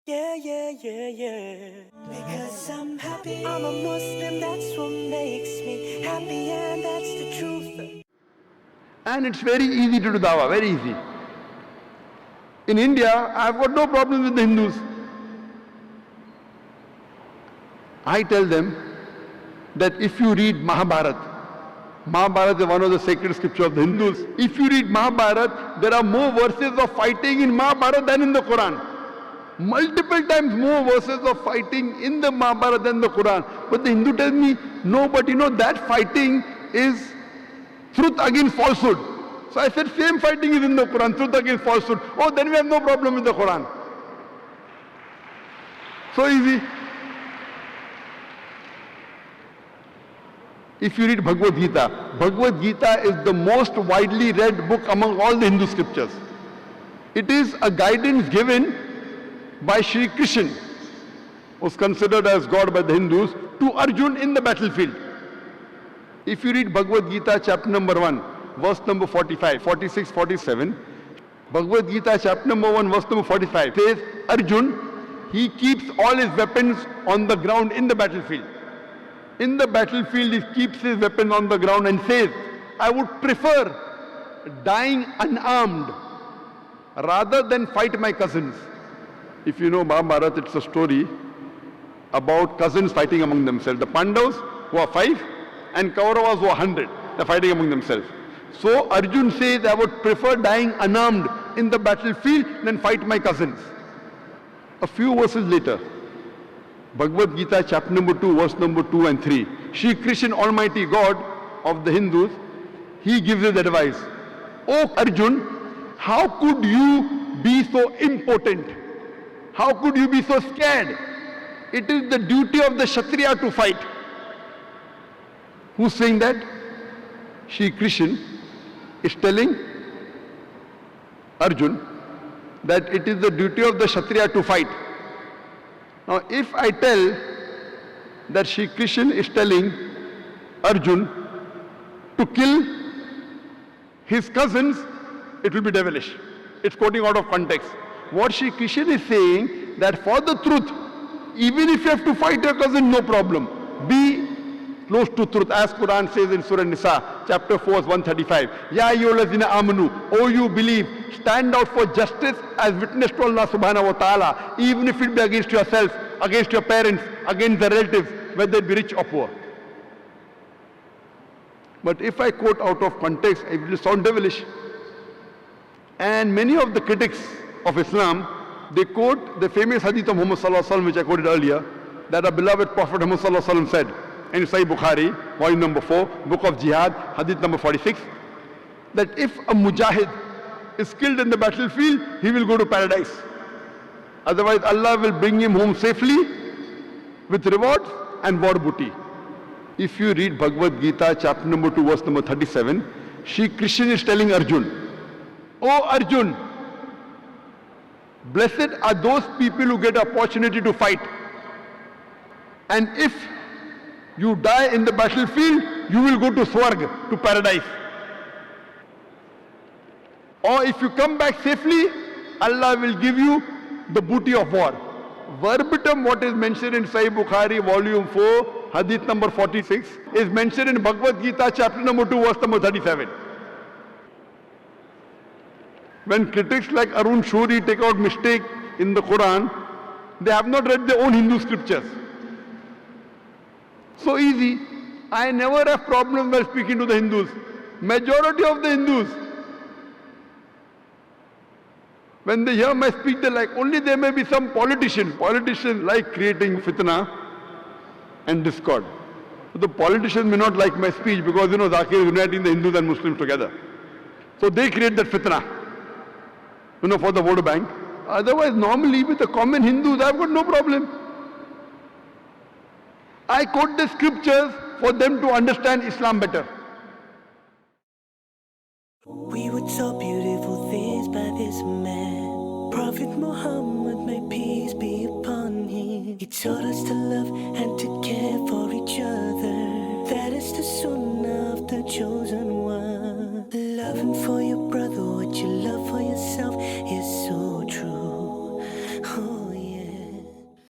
Yeah, yeah, yeah, yeah. Because I'm happy. I'm a Muslim, that's what makes me happy, and that's the truth. And it's very easy to do dawah, very easy. In India, I've got no problem with the Hindus. I tell them that if you read Mahabharata is one of the sacred scriptures of the Hindus. If you read Mahabharata, there are more verses of fighting in Mahabharata than in the Quran. Multiple times more verses of fighting in the Mahabharata than the Quran. But the Hindu tells me, no, but that fighting is truth against falsehood. So I said, same fighting is in the Quran, truth against falsehood. Oh, then we have no problem with the Quran. So easy. If you read Bhagavad Gita is the most widely read book among all the Hindu scriptures. It is a guidance given by Shri Krishna, who is considered as God by the Hindus, to Arjun in the battlefield. If you read Bhagavad Gita chapter number 1, verse number 45, 46, 47, Bhagavad Gita chapter number 1, verse number 45 says, Arjun, he keeps all his weapons on the ground in the battlefield. In the battlefield, he keeps his weapon on the ground and says, I would prefer dying unarmed rather than fight my cousins. If you know Mahabharata, it's a story about cousins fighting among themselves. The Pandavas, who are 5, and Kauravas, who are 100. They're fighting among themselves. So Arjun says, I would prefer dying unarmed in the battlefield than fight my cousins. A few verses later, Bhagavad Gita chapter number 2, verse number 2 and 3. Shri Krishna, Almighty God of the Hindus, he gives his advice. Oh Arjun, how could you be so impotent? How could you be so scared? It is the duty of the Kshatriya to fight. Who's saying that? Shri Krishna is telling Arjun that it is the duty of the Kshatriya to fight. Now, if I tell that Shri Krishna is telling Arjun to kill his cousins, it will be devilish. It's quoting out of context. What Shri Krishna is saying, that for the truth, even if you have to fight your cousin, no problem. Be close to truth, as Quran says in Surah Nisa, chapter 4, verse 135. Ya ayyuhallazina amanu, oh you believe, stand out for justice as witness to Allah subhanahu wa ta'ala, even if it be against yourself, against your parents, against the relatives, whether it be rich or poor. But if I quote out of context, it will sound devilish. And many of the critics of Islam, they quote the famous hadith of Muhammad sallallahu alaihi wasallam, which I quoted earlier, that our beloved Prophet Muhammad sallallahu alaihi wasallam said in Sahih Bukhari, volume number 4, book of Jihad, hadith number 46, that if a mujahid is killed in the battlefield, he will go to paradise. Otherwise, Allah will bring him home safely with rewards and war booty. If you read Bhagavad Gita, chapter number 2, verse number 37, Shri Krishna is telling Arjun, oh Arjun, blessed are those people who get opportunity to fight. And if you die in the battlefield, you will go to Swarg, to paradise. Or if you come back safely, Allah will give you the booty of war. Verbatim what is mentioned in Sahih Bukhari, volume 4, hadith number 46, is mentioned in Bhagavad Gita, chapter number 2, verse number 37. When critics like Arun Shourie take out mistake in the Quran, they have not read their own Hindu scriptures. So easy. I never have problem while speaking to the Hindus. Majority of the Hindus, when they hear my speech, they like, only there may be some politicians like creating fitna and discord. So the politicians may not like my speech because, Zakir is uniting the Hindus and Muslims together. So they create that fitna, for the vote bank. Otherwise, normally with the common Hindus, I've got no problem. I quote the scriptures for them to understand Islam better. We were taught beautiful things by this man, Prophet Muhammad, may peace be upon him. He taught us to love and to care for each other. That is the sunnah of the chosen one. Loving for